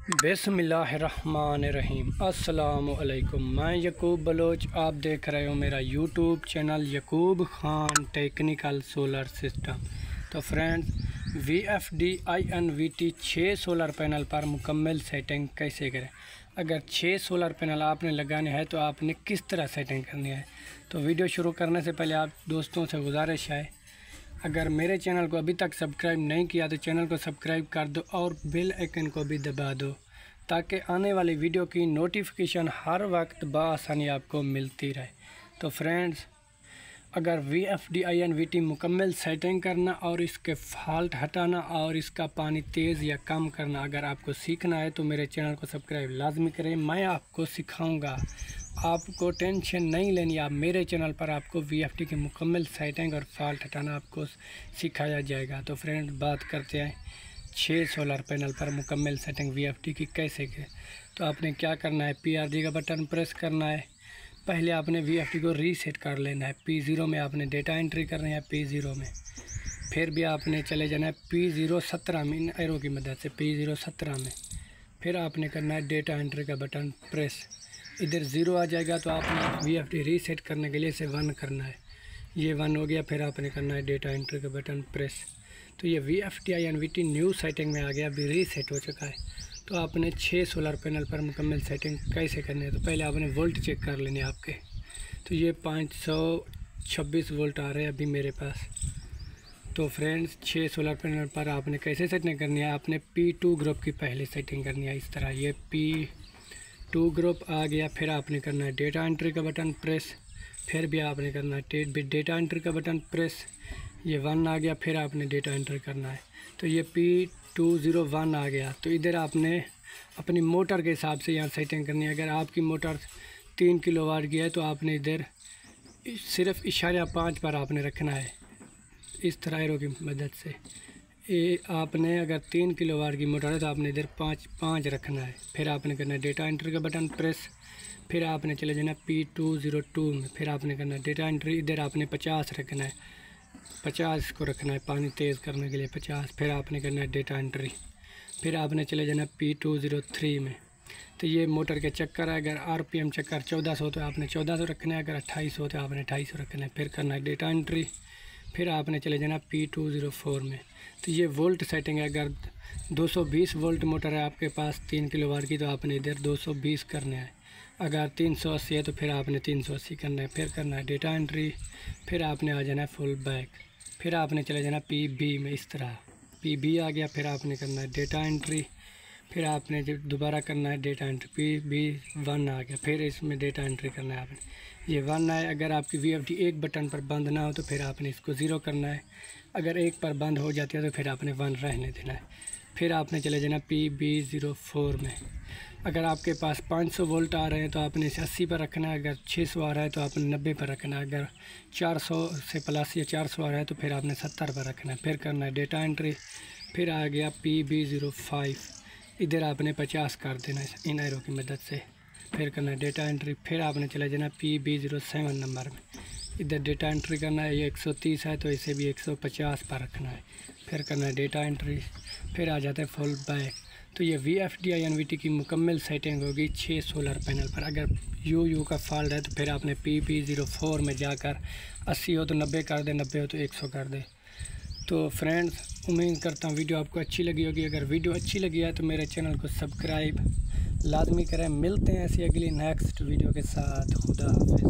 बिस्मिल्लाहिर्रहमानिर्रहीम। अस्सलामुअलैकुम। मैं यकूब बलोच, आप देख रहे हो मेरा YouTube channel Yakub Khan technical solar system. तो फ्रेंड्स, VFD-INVT 6 सोलर पैनल पर मुकम्मल सेटिंग कैसे करें। अगर 6 सोलर पैनल आपने लगाने हैं तो आपने किस तरह सेटिंग करनी है। तो वीडियो शुरू करने से पहले आप दोस्तों से गुजारिश है, अगर मेरे चैनल को अभी तक सब्सक्राइब नहीं किया तो चैनल को सब्सक्राइब कर दो और बेल आइकन को भी दबा दो, ताकि आने वाली वीडियो की नोटिफिकेशन हर वक्त बआसानी आपको मिलती रहे। तो फ्रेंड्स, अगर VFD-INVT मुकम्मल सेटिंग करना और इसके फॉल्ट हटाना और इसका पानी तेज़ या कम करना अगर आपको सीखना है तो मेरे चैनल को सब्सक्राइब लाजमी करें। मैं आपको सिखाऊंगा, आपको टेंशन नहीं लेनी। आप मेरे चैनल पर आपको VFD की मुकम्मल सेटिंग और फॉल्ट हटाना आपको सिखाया जाएगा। तो फ्रेंड्स, बात करते हैं 6 सोलर पैनल पर मुकम्मल सेटिंग VFD की कैसे करें। तो आपने क्या करना है, PRG का बटन प्रेस करना है। पहले आपने VFD को रीसेट कर लेना है। P0 में आपने डेटा एंट्री करनी है, P0 में। फिर भी आपने चले जाना है P017 में, इन एरो की मदद से P017 में। फिर आपने करना है डेटा एंट्री का बटन प्रेस। इधर 0 आ जाएगा तो आपने VFD रीसेट करने के लिए इसे 1 करना है। ये 1 हो गया। फिर आपने करना है डेटा एंट्री का बटन प्रेस। तो ये VFD-INVT न्यू सेटिंग में आ गया, अभी रीसेट हो चुका है। तो आपने 6 सोलर पैनल पर मुकम्मल सेटिंग कैसे करनी है। तो पहले आपने वोल्ट चेक कर लेने आपके। तो ये 526 वोल्ट आ रहे हैं अभी मेरे पास। तो फ्रेंड्स, 6 सोलर पैनल पर आपने कैसे सेटिंग करनी है, आपने P2 ग्रुप की पहले सेटिंग करनी है। इस तरह ये P2 ग्रुप आ गया। फिर आपने करना है डेटा एंट्री का बटन प्रेस। फिर भी आपने करना है डेटा एंट्री का बटन प्रेस। ये 1 आ गया। फिर आपने डेटा एंट्री करना है। तो ये P201 आ गया। तो इधर आपने अपनी मोटर के हिसाब से यहाँ सेटिंग करनी है। अगर आपकी मोटर 3 किलोवाट की है तो आपने इधर सिर्फ 0.5 पर आपने रखना है, इस तरह एरो की मदद से। ये आपने अगर 3 किलोवाट की मोटर है तो आपने इधर 5 रखना है। फिर आपने करना है डेटा एंट्री का बटन प्रेस। फिर आपने चले जाना P202 में। फिर आपने करना है डेटा एंट्री। इधर आपने 50 रखना है, 50 को रखना है पानी तेज़ करने के लिए 50। फिर आपने करना है डेटा एंट्री। फिर आपने चले जाना P203 में। तो ये मोटर के चक्कर है, अगर RPM चक्कर 1400 तो आपने 1400 रखना है, अगर 2800 तो आपने 2800 रखना है। फिर करना है डेटा एंट्री। फिर आपने चले जाना P204 में। तो ये वोल्ट सेटिंग है। अगर 220 वोल्ट मोटर है आपके पास 3 किलोवाट की तो आपने इधर 220 करना है। अगर 380 है तो फिर आपने 380 करना है। फिर करना है डेटा एंट्री। फिर आपने आ जाना है फुल बैक। फिर आपने चले जाना PB में, इस तरह PB आ गया। फिर आपने करना है डेटा एंट्री। फिर आपने दोबारा करना है डेटा एंट्री, PB1 आ गया। फिर इसमें डेटा एंट्री करना है आपने, ये 1 आए। अगर आपकी VFD एक बटन पर बंद ना हो तो फिर आपने इसको 0 करना है। अगर एक पर बंद हो जाती है तो फिर आपने 1 रहने देना है। फिर आपने चले जाना PB04 में। अगर आपके पास 500 वोल्ट आ रहे हैं तो आपने इसे 80 पर रखना है। अगर 600 आ रहा है तो आपने 90 पर रखना है। अगर 400 से प्लस या 400 आ रहा है तो फिर आपने 70 पर रखना है। फिर करना है डेटा एंट्री। फिर आ गया PB05, इधर आपने 50 कर देना है इन एरो की मदद से। फिर करना है डेटा एंट्री। फिर आपने चले जाना PB07 नंबर में। इधर डेटा एंट्री करना है, ये 130 है तो इसे भी 150 पर रखना है। फिर करना है डेटा एंट्री। फिर आ जाता है फुल बैक। तो ये VFD-INVT की मुकम्मल सेटिंग होगी 6 सोलर पैनल पर। अगर यू का फॉल्ट है तो फिर आपने PB04 में जाकर 80 हो तो 90 कर दे, 90 हो तो 100 कर दे। तो फ्रेंड्स, उम्मीद करता हूँ वीडियो आपको अच्छी लगी होगी। अगर वीडियो अच्छी लगी है तो मेरे चैनल को सब्सक्राइब लाजमी करें। मिलते हैं ऐसी अगली नेक्स्ट वीडियो के साथ। खुदा हाफिज़।